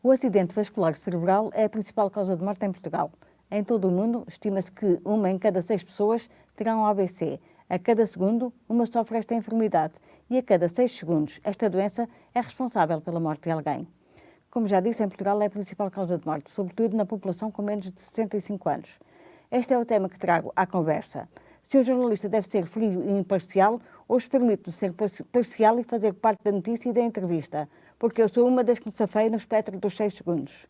O acidente vascular cerebral é a principal causa de morte em Portugal. Em todo o mundo, estima-se que 1 em cada 6 pessoas terá um AVC. A cada segundo, uma sofre esta enfermidade e a cada 6 segundos, esta doença é responsável pela morte de alguém. Como já disse, em Portugal é a principal causa de morte, sobretudo na população com menos de 65 anos. Este é o tema que trago à conversa. Se um jornalista deve ser frio e imparcial, hoje permite-me ser parcial e fazer parte da notícia e da entrevista, porque eu sou uma das que me safei no espectro dos 6 segundos.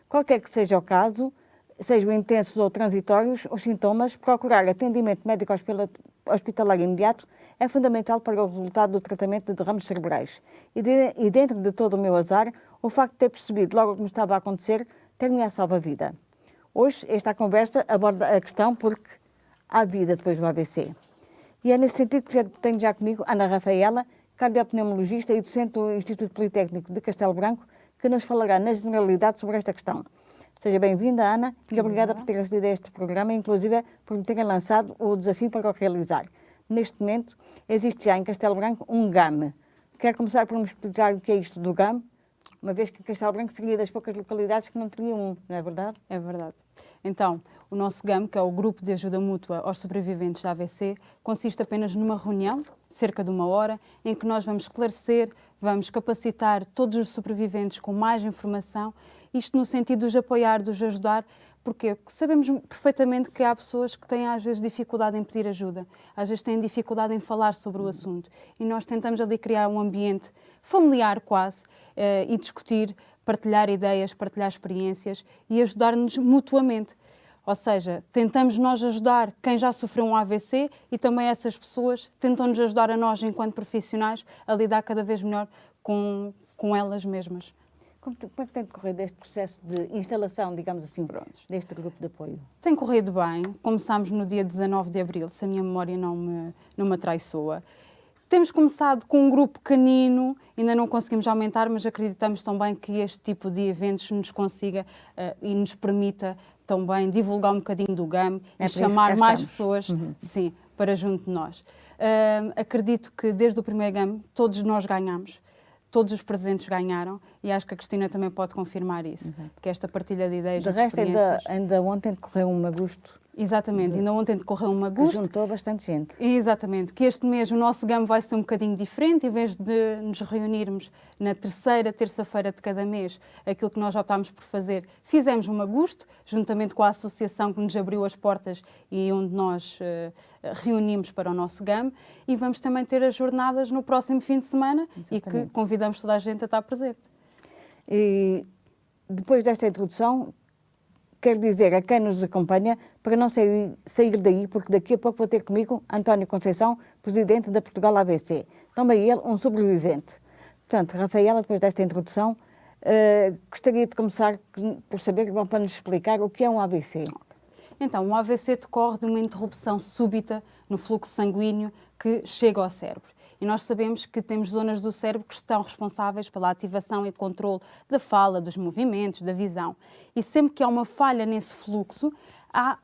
Qualquer que seja o caso, sejam intensos ou transitórios, os sintomas, procurar atendimento médico hospitalar imediato é fundamental para o resultado do tratamento de derrames cerebrais. E dentro de todo o meu azar, o facto de ter percebido logo o que me estava a acontecer ter-me salvo a vida. Hoje, esta conversa aborda a questão porque há vida depois do AVC. E é nesse sentido que tenho já comigo Ana Rafaela, cardiopneumologista e docente do Instituto Politécnico de Castelo Branco, que nos falará na generalidade sobre esta questão. Seja bem-vinda, Ana, e obrigada por ter acedido a este programa, inclusive por me terem lançado o desafio para o realizar. Neste momento, existe já em Castelo Branco um GAM. Quero começar por me explicar o que é isto do GAM, uma vez que Castelo Branco seria das poucas localidades que não teria um, não é verdade? É verdade. Então, o nosso GAM, que é o Grupo de Ajuda Mútua aos Sobreviventes de AVC, consiste apenas numa reunião, cerca de 1 hora, em que nós vamos esclarecer, vamos capacitar todos os sobreviventes com mais informação, isto no sentido de os apoiar, de os ajudar, porque sabemos perfeitamente que há pessoas que têm às vezes dificuldade em pedir ajuda, às vezes têm dificuldade em falar sobre o assunto, e nós tentamos ali criar um ambiente familiar quase, e discutir, partilhar ideias, partilhar experiências e ajudar-nos mutuamente. Ou seja, tentamos nós ajudar quem já sofreu um AVC e também essas pessoas tentam-nos ajudar a nós, enquanto profissionais, a lidar cada vez melhor com elas mesmas. Como é que tem decorrido este processo de instalação, digamos assim, deste grupo de apoio? Tem corrido bem. Começámos no dia 19 de abril, se a minha memória não me atraiçoa. Temos começado com um grupo pequenino, ainda não conseguimos aumentar, mas acreditamos também que este tipo de eventos nos consiga e nos permita também divulgar um bocadinho do GAM e chamar mais pessoas sim, para junto de nós. Acredito que desde o primeiro GAM todos nós ganhamos. Todos os presentes ganharam e acho que a Cristina também pode confirmar isso, que esta partilha de ideias, de resto, ainda ontem decorreu um agosto. Exatamente, ainda ontem decorreu um agosto. Juntou bastante gente. Exatamente, que este mês o nosso GAM vai ser um bocadinho diferente, em vez de nos reunirmos na terceira terça-feira de cada mês, aquilo que nós optámos por fazer, fizemos um agosto, juntamente com a associação que nos abriu as portas e onde nós reunimos para o nosso GAM, e vamos também ter as jornadas no próximo fim de semana. Exatamente. E que convidamos toda a gente a estar presente. E depois desta introdução, quero dizer a quem nos acompanha para não sair daí, porque daqui a pouco vou ter comigo António Conceição, presidente da Portugal AVC. Também ele, um sobrevivente. Portanto, Rafaela, depois desta introdução, gostaria de começar por saber, para nos explicar o que é um AVC. Então, um AVC decorre de uma interrupção súbita no fluxo sanguíneo que chega ao cérebro. E nós sabemos que temos zonas do cérebro que estão responsáveis pela ativação e controle da fala, dos movimentos, da visão. E sempre que há uma falha nesse fluxo, há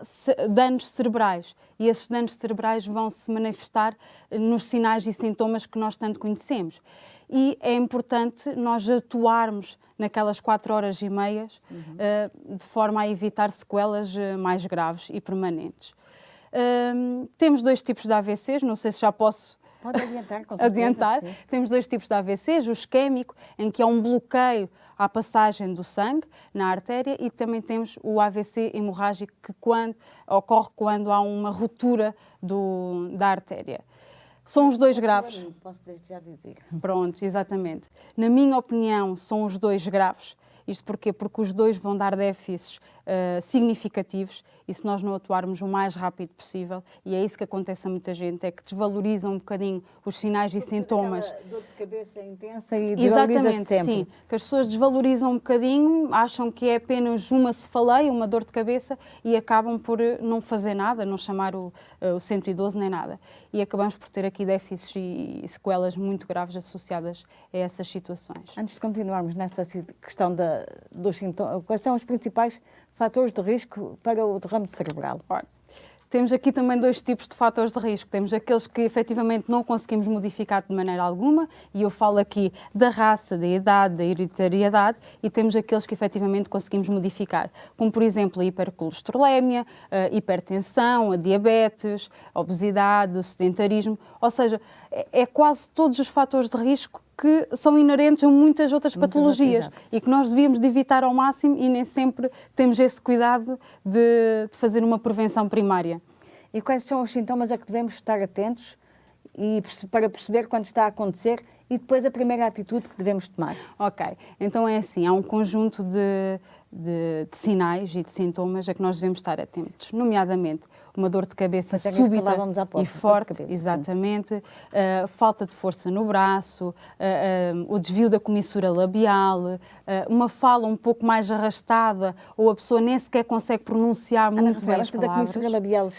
danos cerebrais. E esses danos cerebrais vão se manifestar nos sinais e sintomas que nós tanto conhecemos. E é importante nós atuarmos naquelas 4 horas e meias, de forma a evitar sequelas mais graves e permanentes. Temos 2 tipos de AVCs, não sei se já posso... Pode adiantar. Temos 2 tipos de AVCs, o isquémico, em que há um bloqueio à passagem do sangue na artéria, e também temos o AVC hemorrágico, que ocorre quando há uma ruptura da artéria. São os 2 graves. Posso desde já dizer. Pronto, exatamente. Na minha opinião, são os 2 graves. Isto porquê? Porque os 2 vão dar déficits significativos, e se nós não atuarmos o mais rápido possível, e é isso que acontece a muita gente, é que desvalorizam um bocadinho os sinais e sintomas. Dor de cabeça intensa e desvaloriza sempre. Exatamente, sim. Que as pessoas desvalorizam um bocadinho, acham que é apenas uma cefaleia, uma dor de cabeça, e acabam por não fazer nada, não chamar o 112 nem nada. E acabamos por ter aqui déficits e sequelas muito graves associadas a essas situações. Antes de continuarmos nesta questão dos sintomas, quais são os principais fatores de risco para o derrame cerebral? Ora, temos aqui também dois tipos de fatores de risco. Temos aqueles que efetivamente não conseguimos modificar de maneira alguma, e eu falo aqui da raça, da idade, da hereditariedade, e temos aqueles que efetivamente conseguimos modificar, como por exemplo a hipercolesterolemia, a hipertensão, a diabetes, a obesidade, o sedentarismo, ou seja, é quase todos os fatores de risco que são inerentes a muitas outras patologias e que nós devíamos de evitar ao máximo, e nem sempre temos esse cuidado de fazer uma prevenção primária. E quais são os sintomas a que devemos estar atentos para perceber quando está a acontecer e depois a primeira atitude que devemos tomar? Ok, então é assim, há um conjunto de sinais e de sintomas a que nós devemos estar atentos, nomeadamente uma dor de cabeça súbita e forte, exatamente, falta de força no braço, o desvio da comissura labial, uma fala um pouco mais arrastada, ou a pessoa nem sequer consegue pronunciar muito bem as palavras. Da comissura labial,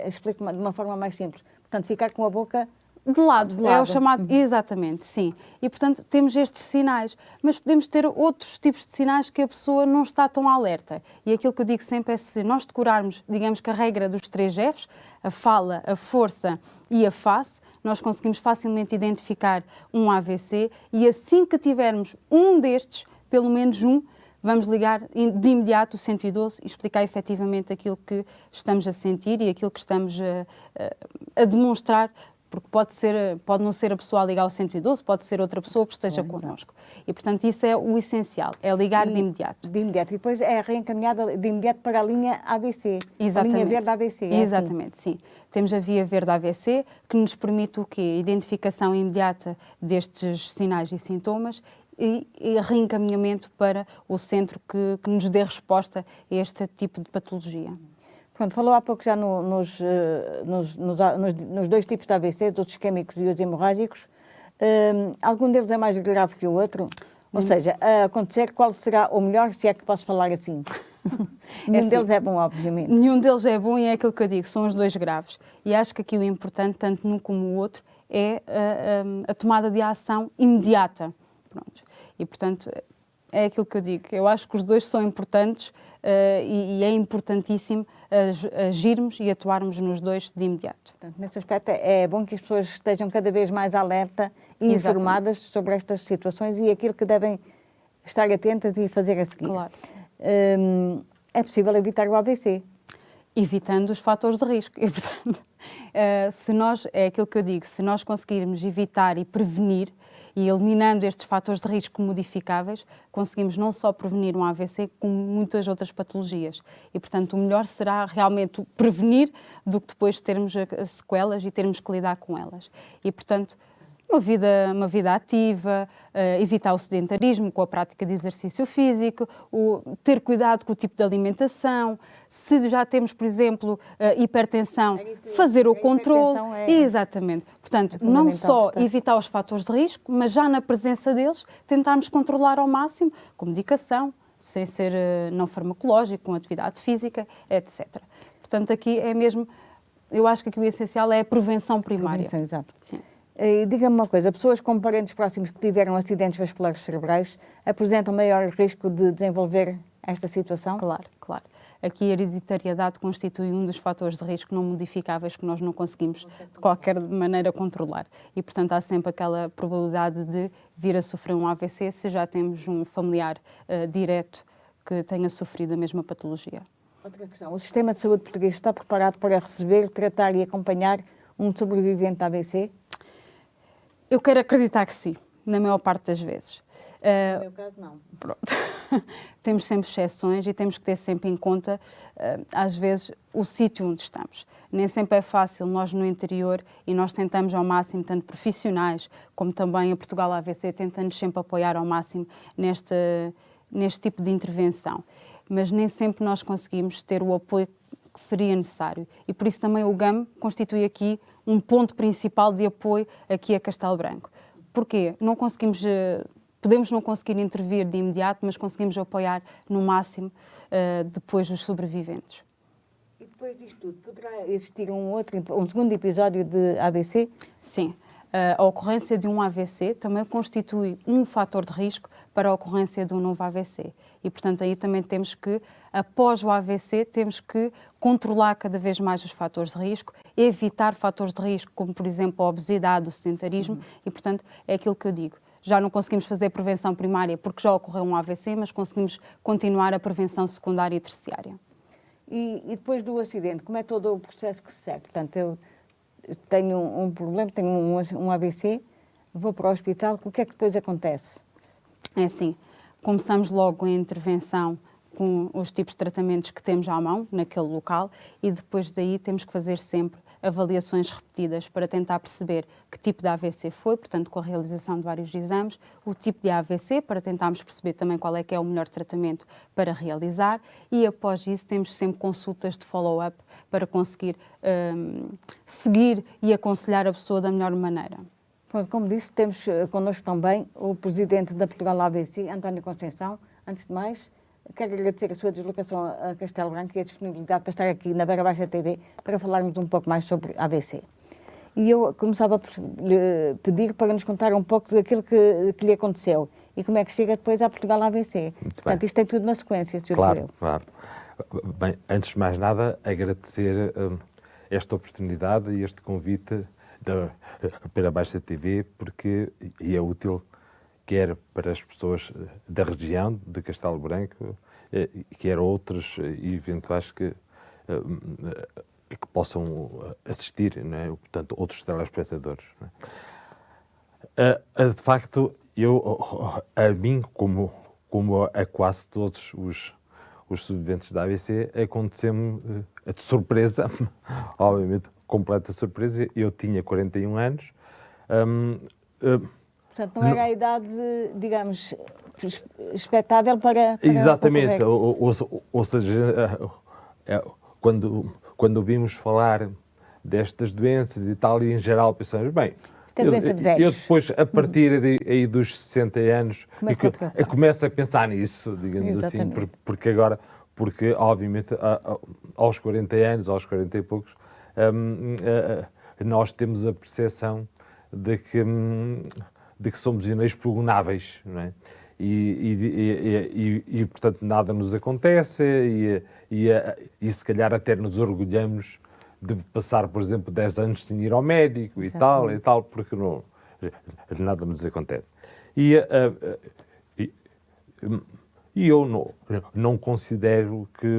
explico de uma forma mais simples. Portanto, ficar com a boca de lado, é o chamado, exatamente, sim. E, portanto, temos estes sinais, mas podemos ter outros tipos de sinais que a pessoa não está tão alerta. E aquilo que eu digo sempre é, se nós decorarmos, digamos que a regra dos 3 Fs, a fala, a força e a face, nós conseguimos facilmente identificar um AVC, e assim que tivermos um destes, pelo menos um, vamos ligar de imediato o 112 e explicar efetivamente aquilo que estamos a sentir e aquilo que estamos a demonstrar, porque pode não ser a pessoa a ligar ao 112, pode ser outra pessoa que esteja connosco. E, portanto, isso é o essencial, é ligar de imediato. De imediato. E depois é reencaminhada de imediato para a linha ABC. Exatamente. A linha verde ABC. Exatamente, assim? Sim. Temos a via verde ABC, que nos permite o quê? A identificação imediata destes sinais e sintomas e reencaminhamento para o centro que nos dê resposta a este tipo de patologia. Pronto, falou há pouco já nos 2 tipos de AVC, os isquémicos e os hemorrágicos. Algum deles é mais grave que o outro? Ou seja, a acontecer, qual será o melhor, se é que posso falar assim? Nenhum deles é bom, obviamente. Nenhum deles é bom, e é aquilo que eu digo, são os 2 graves. E acho que aqui o importante, tanto num como o outro, é a tomada de ação imediata. Pronto. E, portanto, é aquilo que eu digo. Eu acho que os 2 são importantes e é importantíssimo agirmos e atuarmos nos 2 de imediato. Portanto, nesse aspecto é bom que as pessoas estejam cada vez mais alerta e informadas sobre estas situações e aquilo que devem estar atentas e fazer a seguir. Claro. É possível evitar o AVC? Evitando os fatores de risco. E, portanto, é aquilo que eu digo, se nós conseguirmos evitar e prevenir, e eliminando estes fatores de risco modificáveis, conseguimos não só prevenir um AVC, como muitas outras patologias. E, portanto, o melhor será realmente prevenir do que depois termos as sequelas e termos que lidar com elas. E, portanto, uma vida ativa, evitar o sedentarismo com a prática de exercício físico, ter cuidado com o tipo de alimentação. Se já temos, por exemplo, hipertensão, fazer o controle. Exatamente. Portanto, não só evitar os fatores de risco, mas já na presença deles, tentarmos controlar ao máximo, com medicação, sem ser não farmacológico, com atividade física, etc. Portanto, aqui é mesmo, eu acho que aqui o essencial é a prevenção primária. Prevenção, exato. Sim. Diga-me uma coisa, pessoas com parentes próximos que tiveram acidentes vasculares cerebrais apresentam maior risco de desenvolver esta situação? Claro, claro. Aqui a hereditariedade constitui um dos fatores de risco não modificáveis que nós não conseguimos de qualquer maneira controlar. E, portanto, há sempre aquela probabilidade de vir a sofrer um AVC se já temos um familiar direto que tenha sofrido a mesma patologia. Outra questão, o sistema de saúde português está preparado para receber, tratar e acompanhar um sobrevivente de AVC? Eu quero acreditar que sim, na maior parte das vezes. No meu caso, não. Pronto. Temos sempre exceções e temos que ter sempre em conta, às vezes, o sítio onde estamos. Nem sempre é fácil nós no interior, e nós tentamos ao máximo, tanto profissionais como também a Portugal AVC, tentamos sempre apoiar ao máximo neste tipo de intervenção. Mas nem sempre nós conseguimos ter o apoio que seria necessário. E por isso também o GAM constitui aqui um ponto principal de apoio aqui a Castelo Branco. Porquê? Podemos não conseguir intervir de imediato, mas conseguimos apoiar no máximo depois os sobreviventes. E depois disto tudo, poderá existir um segundo episódio de AVC? Sim. A ocorrência de um AVC também constitui um fator de risco para a ocorrência de um novo AVC. E, portanto, aí também temos que, após o AVC, temos que controlar cada vez mais os fatores de risco, evitar fatores de risco, como, por exemplo, a obesidade, o sedentarismo, e, portanto, é aquilo que eu digo. Já não conseguimos fazer prevenção primária porque já ocorreu um AVC, mas conseguimos continuar a prevenção secundária e terciária. E depois do acidente, como é todo o processo que se segue? Portanto, eu tenho um problema, tenho um AVC, vou para o hospital, o que é que depois acontece? É assim, começamos logo a intervenção com os tipos de tratamentos que temos à mão naquele local e depois daí temos que fazer sempre avaliações repetidas para tentar perceber que tipo de AVC foi, portanto, com a realização de vários exames, o tipo de AVC, para tentarmos perceber também qual é que é o melhor tratamento para realizar e, após isso, temos sempre consultas de follow-up para conseguir seguir e aconselhar a pessoa da melhor maneira. Como disse, temos connosco também o presidente da Portugal AVC, António Conceição. Antes de mais, quero agradecer a sua deslocação a Castelo Branco e a disponibilidade para estar aqui na Beira Baixa TV para falarmos um pouco mais sobre AVC. E eu começava por lhe pedir para nos contar um pouco daquilo que lhe aconteceu e como é que chega depois à Portugal AVC. Portanto, isto tem tudo uma sequência, Sr. Claro, claro. Bem, antes de mais nada, agradecer esta oportunidade e este convite da Beira Baixa TV, porque é útil quer para as pessoas da região de Castelo Branco, quer outros eventuais que possam assistir, não é? Portanto, outros telespectadores. Não é? De facto, a mim, como a quase todos os sobreviventes da AVC, aconteceu-me de surpresa, obviamente, completa surpresa. Eu tinha 41 anos. Portanto, não era a idade, digamos, expectável para exatamente, ou seja, quando ouvimos falar destas doenças e tal, e em geral pensamos, bem, eu depois, a partir aí dos 60 anos, eu começo a pensar nisso, digamos assim, porque obviamente aos 40 anos, aos 40 e poucos, nós temos a percepção de que somos inexpugnáveis, não é? E, portanto, nada nos acontece e se calhar até nos orgulhamos de passar, por exemplo, 10 anos sem ir ao médico e tal, porque nada nos acontece. E eu não considero que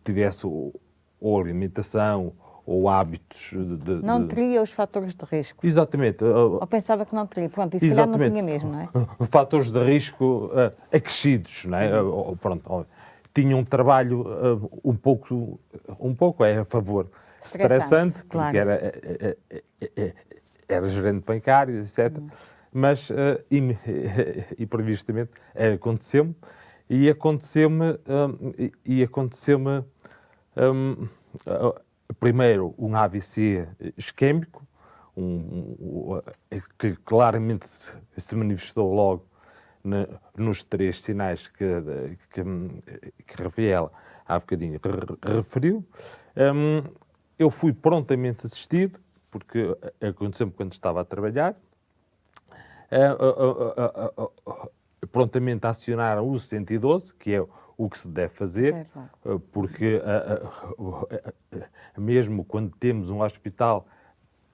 tivesse ou alimentação ou hábitos Não teria os fatores de risco. Exatamente. Ou pensava que não teria. Pronto, e se calhar não tinha mesmo, não é? Fatores de risco acrescidos, não é? Pronto, tinha um trabalho um pouco a favor, estressante, porque claro. era gerente bancário, etc. Mas, imprevistamente, aconteceu-me. E aconteceu-me primeiro um AVC isquémico, que claramente se manifestou logo nos 3 sinais que Rafaela há bocadinho referiu. Eu fui prontamente assistido, porque aconteceu-me quando estava a trabalhar. Prontamente acionaram o 112, que é o que se deve fazer, porque mesmo quando temos um hospital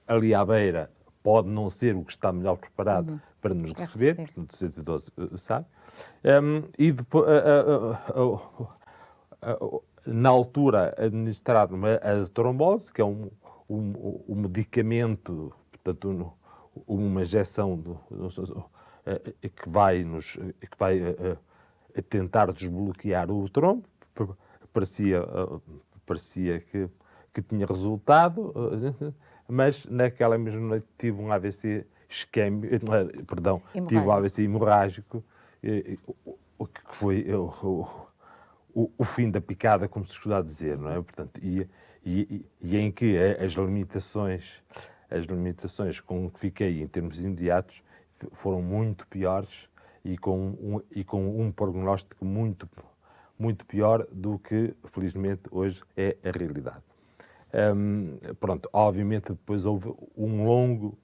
ali à beira, pode não ser o que está melhor preparado para nos receber, portanto, o 112 sabe. E depois, na altura, administraram-me a trombose, que é um medicamento, portanto, uma injeção que vai tentar desbloquear o trombo. Parecia que tinha resultado, mas naquela mesma noite tive um AVC tive um AVC hemorrágico, que foi o fim da picada, como se escusa a dizer, não é? Portanto, e em que as limitações com que fiquei em termos imediatos foram muito piores e com um prognóstico muito, muito pior do que, felizmente, hoje é a realidade. Pronto, obviamente depois houve um longo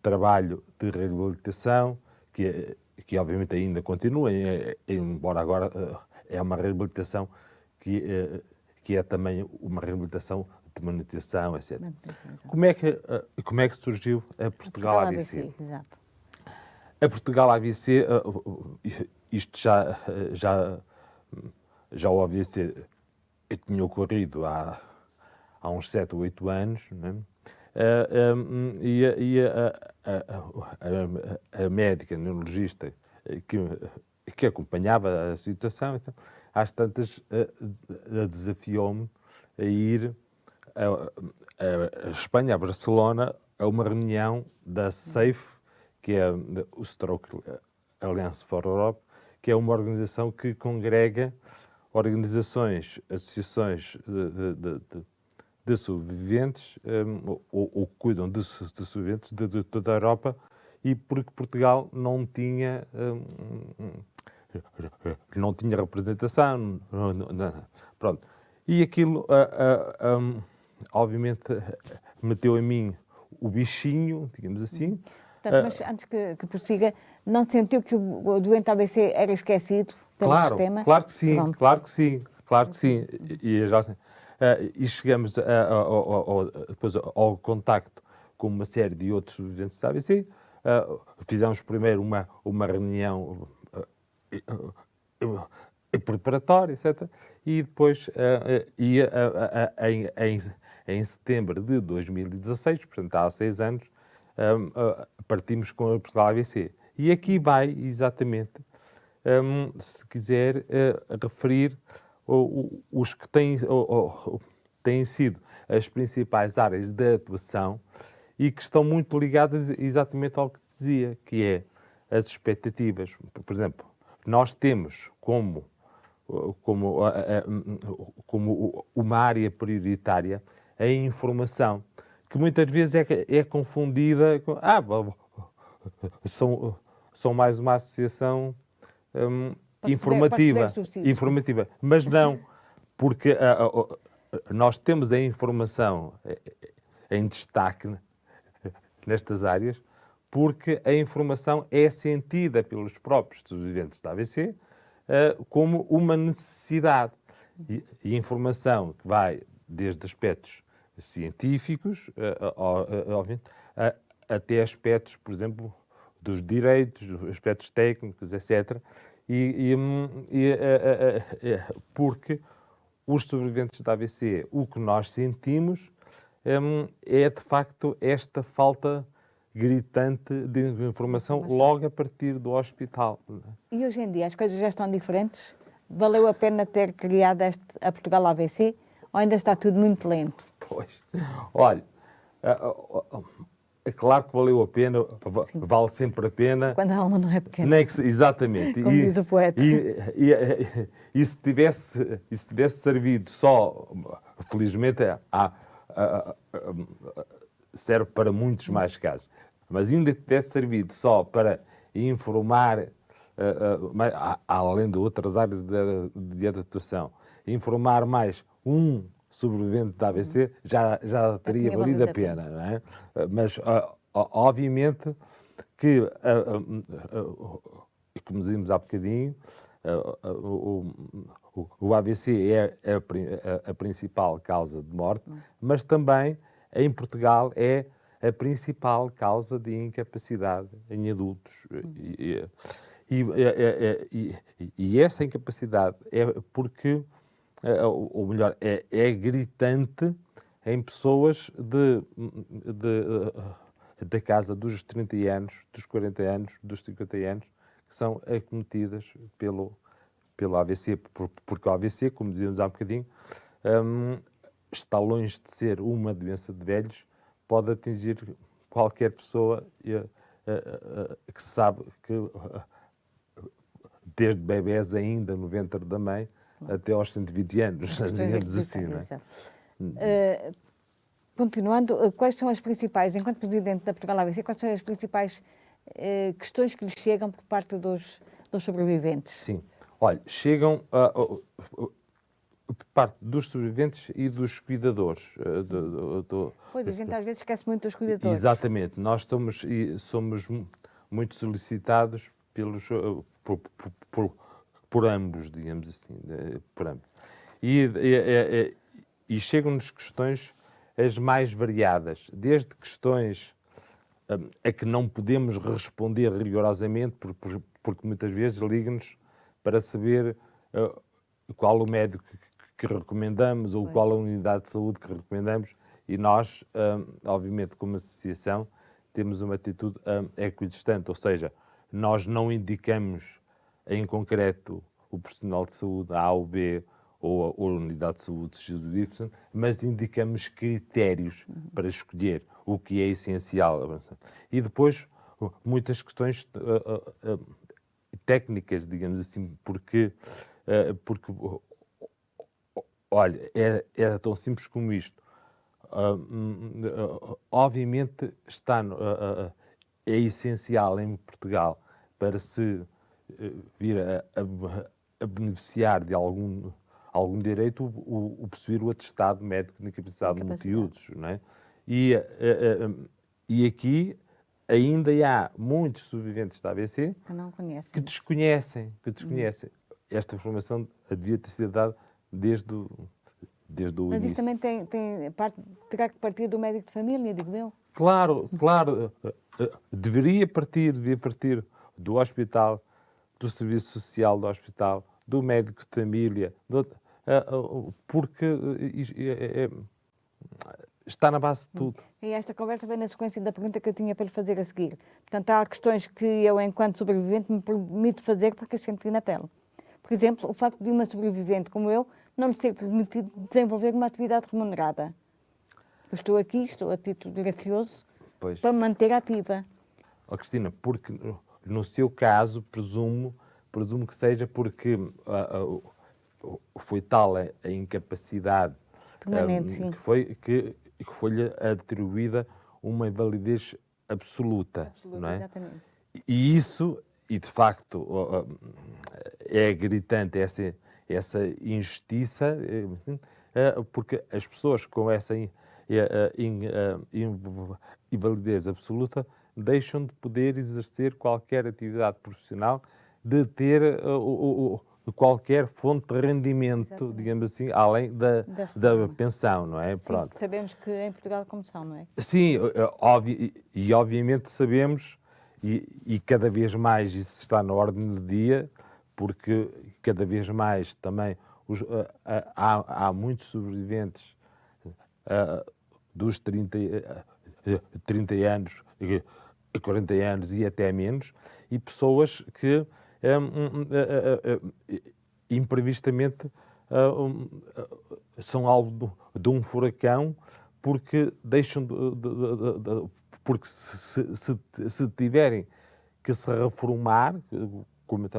trabalho de reabilitação, que obviamente ainda continua, embora agora é uma reabilitação que é também uma reabilitação de manutenção, etc. Como é que surgiu a Portugal ABC? Exato. A Portugal ABC, isto já o ABC tinha ocorrido há uns 7 ou 8 anos, não é? E a médica neurologista que acompanhava a situação, então, às tantas desafiou-me a ir a Espanha, a Barcelona, a uma reunião da SAFE, que é o Stroke Alliance for Europe, que é uma organização que congrega organizações, associações de sobreviventes, ou cuidam de sobreviventes de toda a Europa, e porque Portugal não tinha representação, pronto. E aquilo, obviamente, meteu em mim o bichinho, digamos assim. Portanto, mas antes que prossiga, não sentiu que o doente ABC era esquecido pelo sistema? Claro que sim, claro que sim, claro que sim. E chegamos depois ao contacto com uma série de outros sobreviventes da ABC. Fizemos primeiro uma reunião preparatória, etc. E depois, em setembro de 2016, portanto há 6 anos, partimos com a Portugal ABC. E aqui vai exatamente, se quiser, referir os que têm sido as principais áreas de atuação e que estão muito ligadas exatamente ao que dizia, que é as expectativas. Por exemplo, nós temos como uma área prioritária a informação, que muitas vezes é confundida com são mais uma associação informativa, mas não, porque nós temos a informação em destaque nestas áreas, porque a informação é sentida pelos próprios sobreviventes da ABC como uma necessidade. E informação que vai desde aspectos científicos, até aspectos, por exemplo, dos direitos, aspectos técnicos, etc. Porque os sobreviventes da AVC, o que nós sentimos é, de facto, esta falta gritante de informação logo a partir do hospital. E hoje em dia as coisas já estão diferentes? Valeu a pena ter criado a Portugal ABC ou ainda está tudo muito lento? Pois, olha, é claro que valeu a pena, vale sempre a pena. Quando a alma não é pequena. Exatamente. Como diz o poeta. E se tivesse servido só, felizmente, serve para muitos mais casos, mas ainda tivesse servido só para informar, além de outras áreas de atuação, informar mais um sobrevivente da AVC, já teria valido a pena, não é? Mas, obviamente, que, como dizíamos há bocadinho, o AVC é a principal causa de morte, mas também, em Portugal, é a principal causa de incapacidade em adultos. E essa incapacidade é porque, ou melhor, é gritante em pessoas da casa dos 30 anos, dos 40 anos, dos 50 anos, que são acometidas pelo AVC, porque o AVC, como dizíamos há um bocadinho, está longe de ser uma doença de velhos, pode atingir qualquer pessoa que sabe que, desde bebés ainda no ventre da mãe, até aos 120 anos, digamos assim, não é? Continuando, quais são as principais, enquanto Presidente da Portugal ABC, quais são as principais questões que lhe chegam por parte dos sobreviventes? Sim. Olha, chegam por parte dos sobreviventes e dos cuidadores. Pois, a gente às vezes esquece muito dos cuidadores. Exatamente. Nós somos muito solicitados por ambos, digamos assim. Por ambos. E chegam-nos questões as mais variadas, desde questões a que não podemos responder rigorosamente, porque muitas vezes ligam-nos para saber qual o médico que recomendamos ou qual a unidade de saúde que recomendamos, e nós, obviamente, como associação, temos uma atitude equidistante, ou seja, nós não indicamos em concreto o profissional de saúde A ou B ou a unidade de saúde X ou Y, mas indicamos critérios para escolher o que é essencial. E depois, muitas questões técnicas, digamos assim, porque olha, era tão simples como isto. Obviamente é essencial em Portugal para se vir a beneficiar de algum direito o possuir o atestado médico de incapacidade de multiusos, não é? E aqui ainda há muitos sobreviventes da AVC que desconhecem. Esta informação devia ter sido dada desde o início. Mas isso também terá que partir do médico de família, digo eu? Claro. Devia partir do hospital, do serviço social do hospital, do médico de família, porque está na base de tudo. E esta conversa vem na sequência da pergunta que eu tinha para lhe fazer a seguir. Portanto, há questões que eu, enquanto sobrevivente, me permito fazer porque as senti na pele. Por exemplo, o facto de uma sobrevivente como eu não me ser permitido desenvolver uma atividade remunerada. Eu estou aqui, estou a título gracioso, para me manter ativa. Cristina, porque no seu caso, presumo que seja porque foi tal a incapacidade permanente, sim, que foi-lhe atribuída uma invalidez absoluta, não é? Exatamente. E isso, e de facto, é gritante essa injustiça, porque as pessoas com essa invalidez absoluta deixam de poder exercer qualquer atividade profissional, de ter qualquer fonte de rendimento, exatamente, digamos assim, além da pensão, não é? Sim, pronto. Sabemos que em Portugal como são, não é? Sim, obviamente sabemos, e cada vez mais isso está na ordem do dia, porque cada vez mais também há muitos sobreviventes dos 30 anos, 40 anos e até menos, e pessoas que imprevistamente são alvo de um furacão porque deixam porque se tiverem que se reformar, como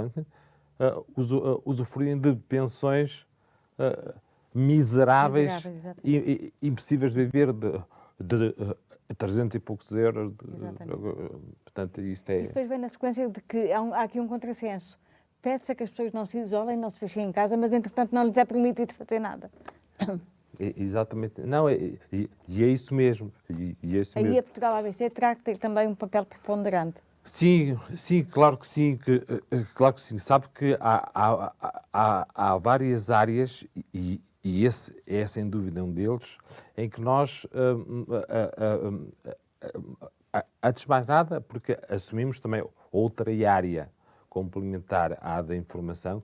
usufruem de pensões miseráveis e impossíveis de viver de 300 e poucos euros. Portanto, isto é... E depois vem na sequência de que há aqui um contrassenso. Pede-se a que as pessoas não se isolem, não se fechem em casa, mas entretanto não lhes é permitido fazer nada. Exatamente. Não, e é isso mesmo. Aí a Portugal AVC terá que ter também um papel preponderante. Sim, claro que sim. Claro que sim. Sabe que há várias áreas, e esse é sem dúvida um deles, em que nós, antes de mais nada, porque assumimos também outra área complementar à da informação,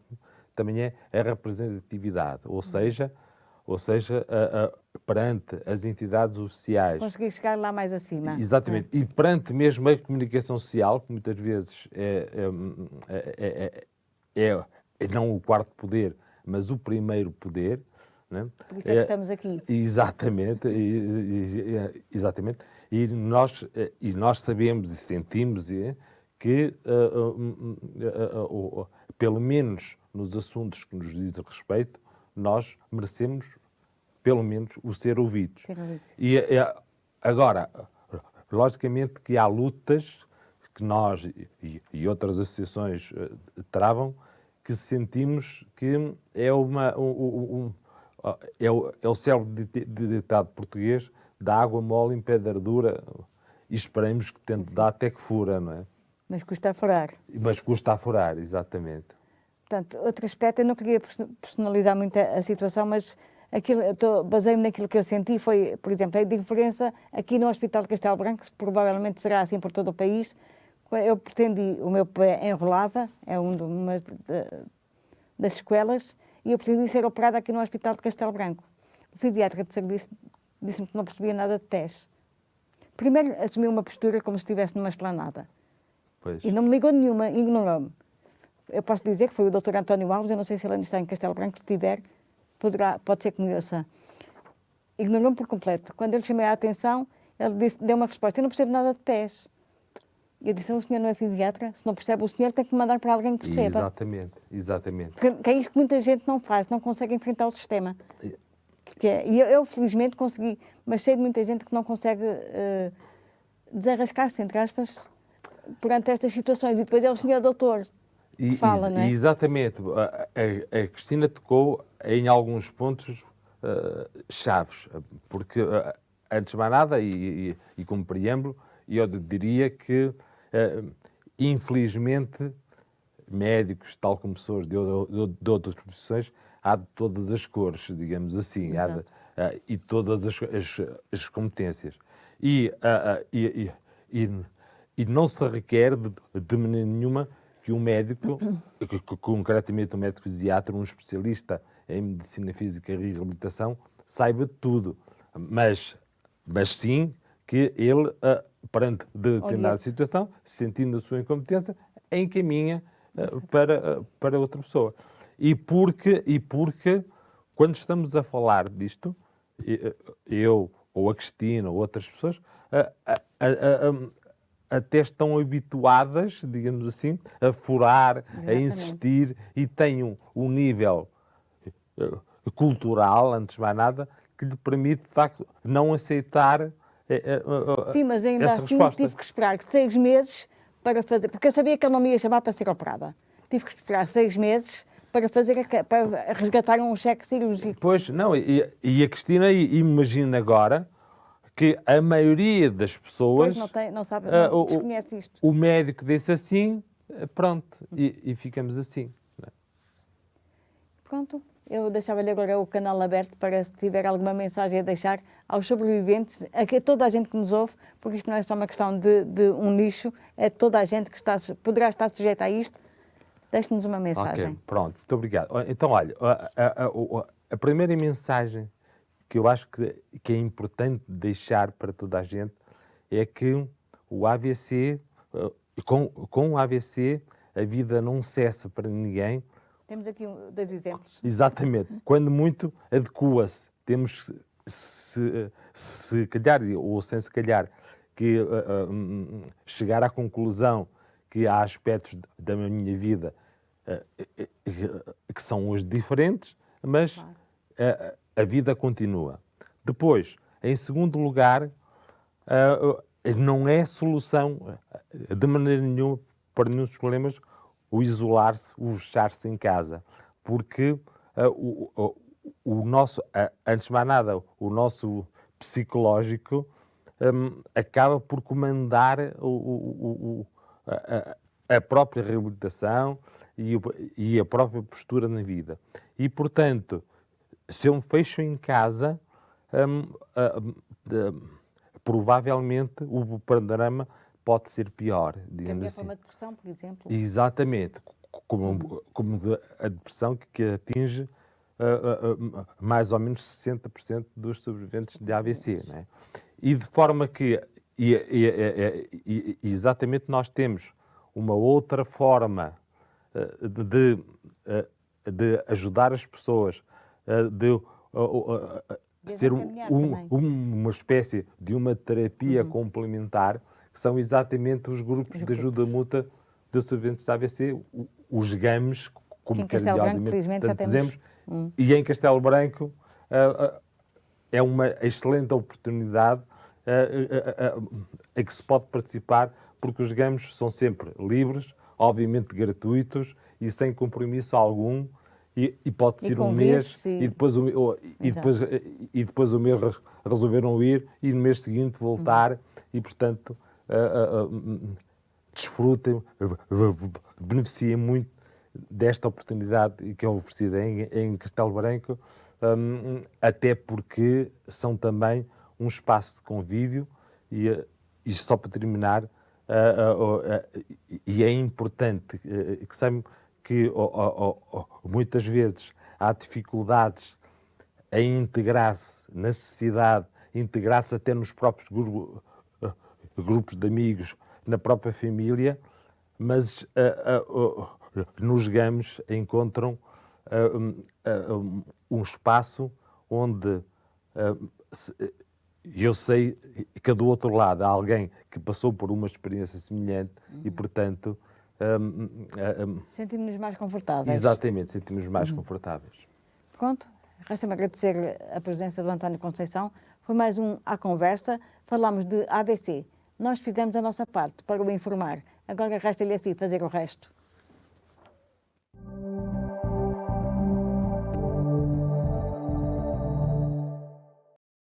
também é a representatividade, ou seja, perante as entidades oficiais. Conseguir chegar lá mais acima. Exatamente. E perante mesmo a comunicação social, que muitas vezes é não o quarto poder, mas o primeiro poder. Né? Por isso é que estamos aqui. Exatamente. Exatamente. E nós sabemos e sentimos que, pelo menos nos assuntos que nos dizem respeito, nós merecemos, pelo menos, o ser ouvidos. E agora, logicamente que há lutas que nós e outras associações travam, que sentimos que é é o célebre ditado português: da água mole em pedra dura, e esperemos que tente dar até que fura, não é? Mas custa a furar. Mas custa a furar, exatamente. Portanto, outro aspecto, eu não queria personalizar muito a situação, mas baseio-me naquilo que eu senti, foi, por exemplo, a diferença aqui no Hospital de Castelo Branco, que provavelmente será assim por todo o país. Eu pretendi, o meu pé enrolava, é uma das sequelas, e eu pretendi ser operada aqui no Hospital de Castelo Branco. O fisiatra de serviço disse-me que não percebia nada de pés. Primeiro assumiu uma postura como se estivesse numa esplanada. Pois. E não me ligou nenhuma, ignorou-me. Eu posso dizer que foi o Dr. António Alves, eu não sei se ele ainda está em Castelo Branco, se estiver, pode ser que me ouça. Ignorou-me por completo. Quando eu lhe chamei a atenção, ele deu uma resposta: eu não percebo nada de pés. Eu disse: o senhor não é fisiatra? Se não percebe o senhor, tem que mandar para alguém que perceba. Exatamente, exatamente. Porque é isto que muita gente não faz, não consegue enfrentar o sistema. E eu felizmente consegui, mas sei de muita gente que não consegue desarrascar-se, entre aspas, perante estas situações. E depois é o senhor doutor que fala, não é? Exatamente. A Cristina tocou em alguns pontos chaves, porque, antes de mais nada, e como preâmbulo, eu diria que, infelizmente, médicos, tal como pessoas de outras profissões, há de todas as cores, digamos assim, e todas as competências. E não se requer de maneira nenhuma que um médico, concretamente um médico fisiatra, um especialista em medicina física e reabilitação, saiba tudo. Mas sim que ele, perante determinada situação, sentindo a sua incompetência, encaminha para outra pessoa. E porque, quando estamos a falar disto, eu, ou a Cristina, ou outras pessoas, até estão habituadas, digamos assim, a furar, Exatamente. a insistir, e têm um nível cultural, antes de mais nada, que lhe permite, de facto, não aceitar Sim, mas ainda essa assim resposta. tive que esperar 6 meses para fazer, porque eu sabia que ele não me ia chamar para ser operada. Tive que esperar 6 meses para resgatar um cheque cirúrgico. Pois, não, e a Cristina imagina agora que a maioria das pessoas... Pois não sabe, desconhece isto. O médico disse assim, pronto, e ficamos assim. Não é? Pronto, eu deixava-lhe agora o canal aberto para, se tiver alguma mensagem a deixar aos sobreviventes, a toda a gente que nos ouve, porque isto não é só uma questão de um nicho, é toda a gente que poderá estar sujeita a isto. Deixe-nos uma mensagem. Ok, pronto, muito obrigado. Então, olha, a primeira mensagem que eu acho que é importante deixar para toda a gente é que o AVC, com o AVC, a vida não cessa para ninguém. Temos aqui 2 exemplos. Exatamente. Quando muito, adequa-se. Temos, se calhar, ou sem se calhar, que chegar à conclusão que há aspectos da minha vida que são hoje diferentes, mas claro, a vida continua. Depois, em segundo lugar, não é solução de maneira nenhuma para nenhum dos problemas o isolar-se, o fechar-se em casa, porque o nosso, antes de mais nada, o nosso psicológico acaba por comandar a própria reabilitação e a própria postura na vida. E, portanto, se eu me fecho em casa, provavelmente o panorama pode ser pior, digamos assim. Também para uma depressão, por exemplo. Exatamente, como a depressão que atinge mais ou menos 60% dos sobreviventes de AVC. Não é? E de forma que, exatamente, nós temos uma outra forma de ajudar as pessoas, de ser uma espécie de uma terapia complementar, que são exatamente os grupos de ajuda mútua de sobreviventes de AVC, os GAMs, como carinhosamente dizemos, e em Castelo Branco é uma excelente oportunidade a que se pode participar, porque os GAMs são sempre livres, obviamente gratuitos e sem compromisso algum, e pode ser um mês, e depois o mês resolveram ir, e no mês seguinte voltar, e portanto desfrutem, beneficiem muito desta oportunidade que é oferecida em Castelo Branco, até porque são também um espaço de convívio, e só para terminar, e é importante que saibam que muitas vezes há dificuldades em integrar-se na sociedade, integrar-se até nos próprios grupos de amigos, na própria família, mas nos GAMs encontram um espaço onde eu sei que do outro lado há alguém que passou por uma experiência semelhante e, portanto... sentimos-nos mais confortáveis. Exatamente, sentimos-nos mais confortáveis. Pronto, resta-me agradecer a presença do António Conceição. Foi mais um À Conversa. Falámos de ABC. Nós fizemos a nossa parte para o informar. Agora resta-lhe assim fazer o resto.